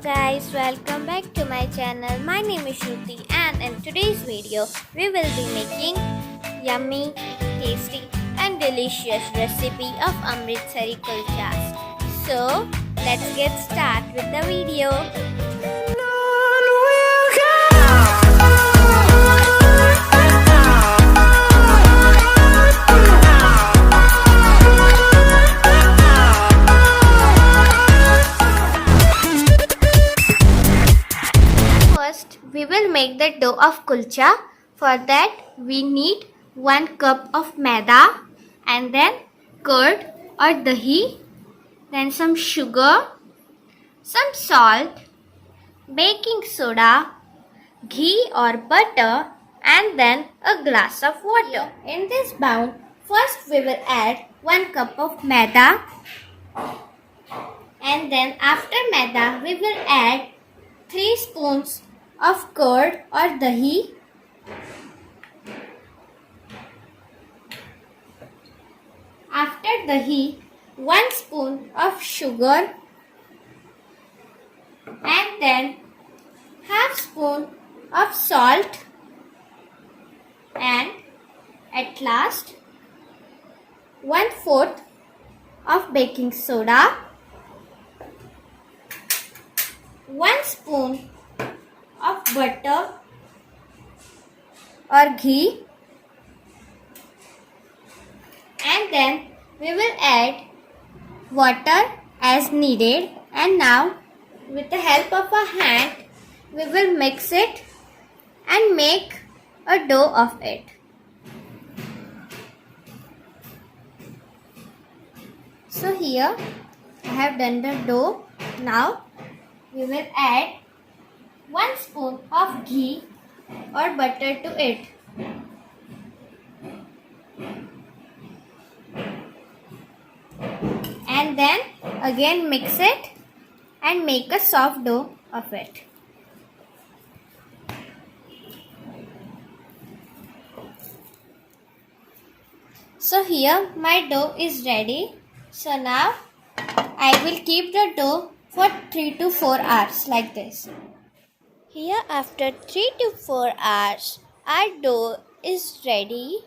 guys, welcome back to my channel. My name is Shruti and in today's video we will be making yummy, tasty and delicious recipe of Amritsari kulchas. So let's get started with the video. First, we will make the dough of kulcha. For that, we need 1 cup of maida and then curd or dahi, then some sugar, some salt, baking soda, ghee or butter, and then a glass of water. In this bowl, first we will add 1 cup of maida, and then after maida, we will add 3 spoons of curd or dahi. After dahi, 1 spoon of sugar and then half spoon of salt and at last 1/4 of baking soda, 1 spoon of butter or ghee, and then we will add water as needed. And now with the help of a hand we will mix it and make a dough of it. So here I have done the dough. Now we will add 1 spoon of ghee or butter to it. And then again mix it and make a soft dough of it. So here my dough is ready. So now I will keep the dough for 3 to 4 hours like this. Here after 3 to 4 hours our dough is ready.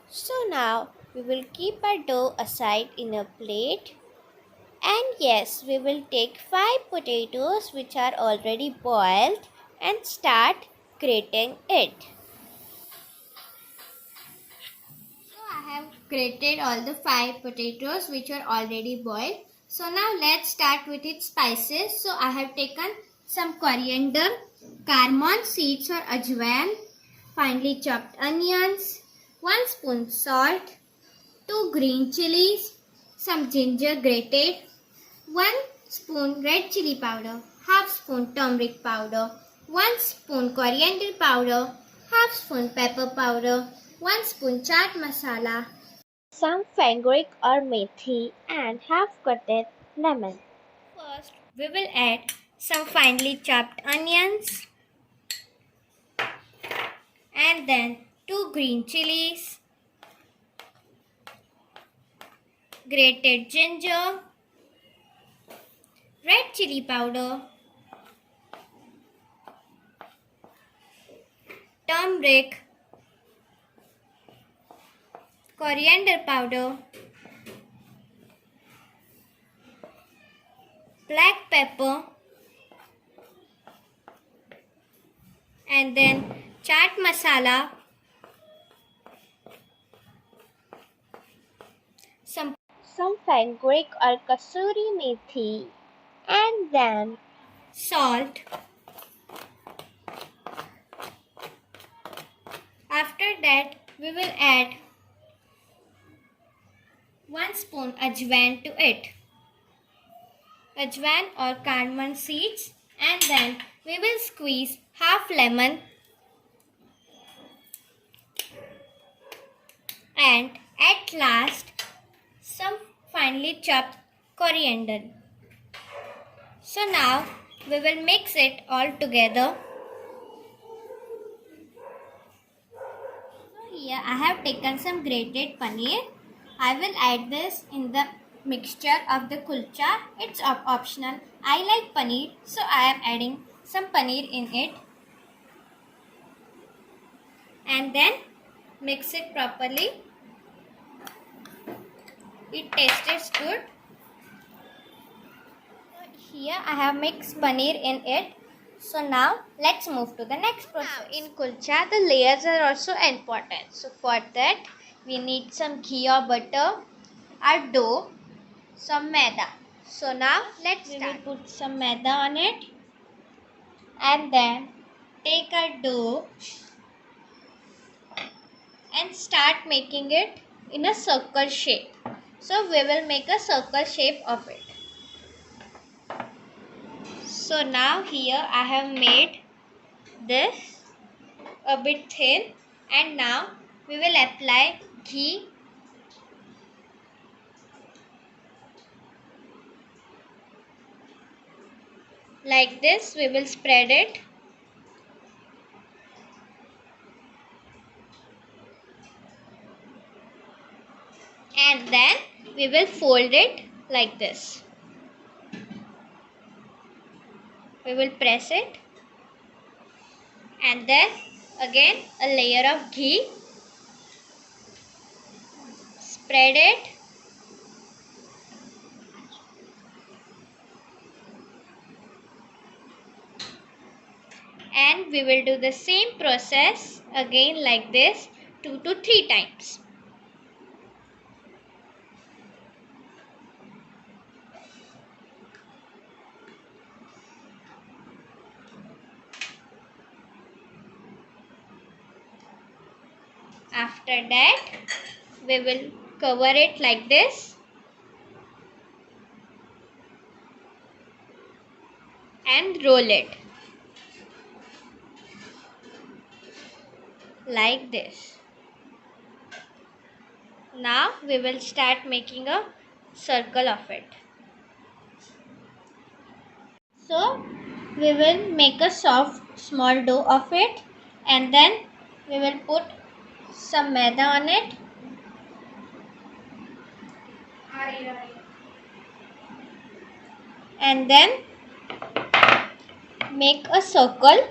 So now we will keep our dough aside in a plate. And yes, we will take 5 potatoes which are already boiled and start grating it. So I have grated all the 5 potatoes which are already boiled. So now let's start with its spices. So I have taken some coriander, cardamom seeds or ajwain, finely chopped onions, 1 spoon salt, 2 green chilies, some ginger grated, 1 spoon red chili powder, half spoon turmeric powder, 1 spoon coriander powder, half spoon pepper powder, 1 spoon chaat masala, some fenugreek or methi and half cutted lemon. First, we will add some finely chopped onions and then 2 green chilies, grated ginger, red chili powder, turmeric, coriander powder, black pepper, and then chaat masala, some fenugreek or kasuri methi, and then salt. After that, we will add 1 spoon ajwain to it, ajwain or cardamom seeds, and then we will squeeze half lemon and at last some finely chopped coriander. So now we will mix it all together. So here I have taken some grated paneer. I will add this in the mixture of the kulcha. It's optional. I like paneer, so I am adding some paneer in it. And then mix it properly. It tastes good. Here I have mixed paneer in it. So now let's move to the next process. Now in kulcha the layers are also important. So for that we need some ghee or butter, our dough, some maida. So now we will put some maida on it and then take our dough and start making it in a circle shape. So we will make a circle shape of it. So now here I have made this a bit thin, and now we will apply ghee like this. We will spread it and then we will fold it like this. We will press it and then again a layer of ghee, spread it and we will do the same process again like this 2 to 3 times. After that we will cover it like this and roll it like this. Now we will start making a circle of it. So we will make a soft small dough of it and then we will put some maida on it and then make a circle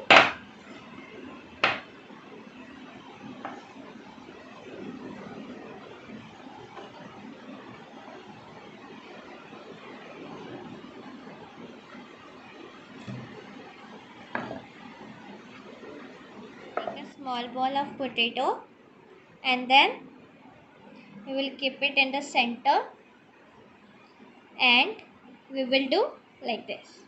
small ball of potato and then we will keep it in the center and we will do like this.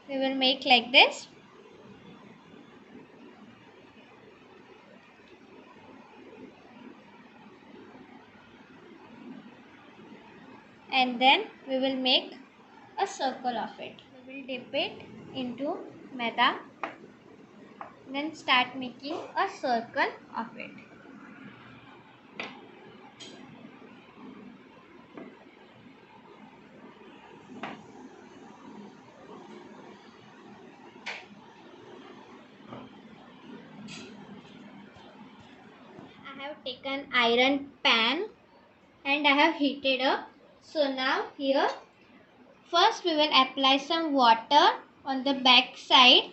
We will make like this and then we will make a circle of it. We will dip it into maida, then start making a circle of it. I have taken iron pan and I have heated up. So now here first we will apply some water on the back side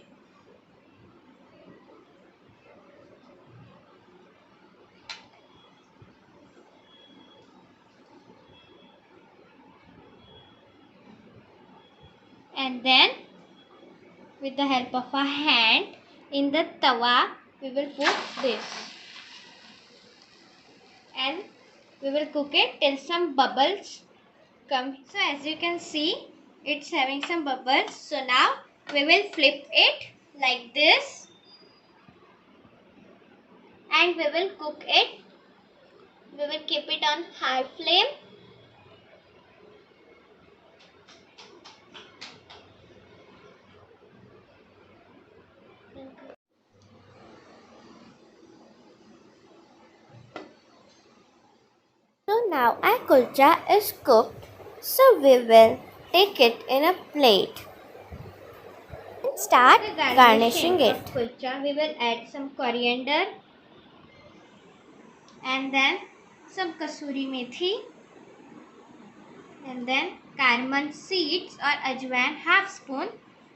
and then with the help of a hand in the tawa we will put this and we will cook it till some bubbles come. So as you can see it's having some bubbles. So now we will flip it like this and we will cook it. We will keep it on high flame. So now our kulcha is cooked. So we will take it in a plate and start garnishing it. Kulcha, we will add some coriander and then some kasuri methi, and then cardamom seeds or ajwain half spoon,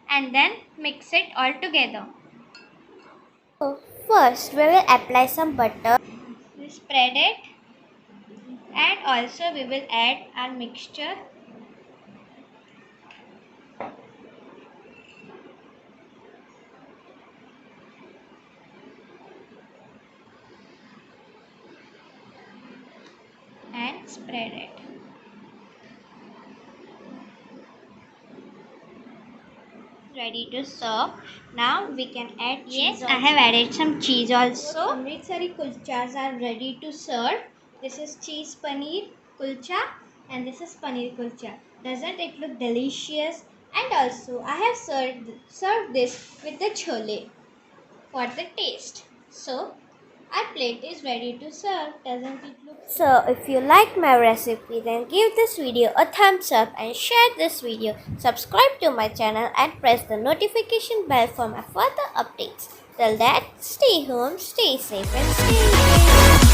and then mix it all together. So first we will apply some butter. We spread it, and also we will add our mixture. And spread it. Ready to serve. Now we can add cheese. Yes, I have added some cheese also. Amritsari kulchas are ready to serve. This is cheese paneer kulcha and this is paneer kulcha. Doesn't it look delicious? And also I have served this with the chole for the taste. So our plate is ready to serve. Doesn't it look? So if you like my recipe, then give this video a thumbs up and share this video. Subscribe to my channel and press the notification bell for my further updates. Till that, stay home, stay safe and stay safe.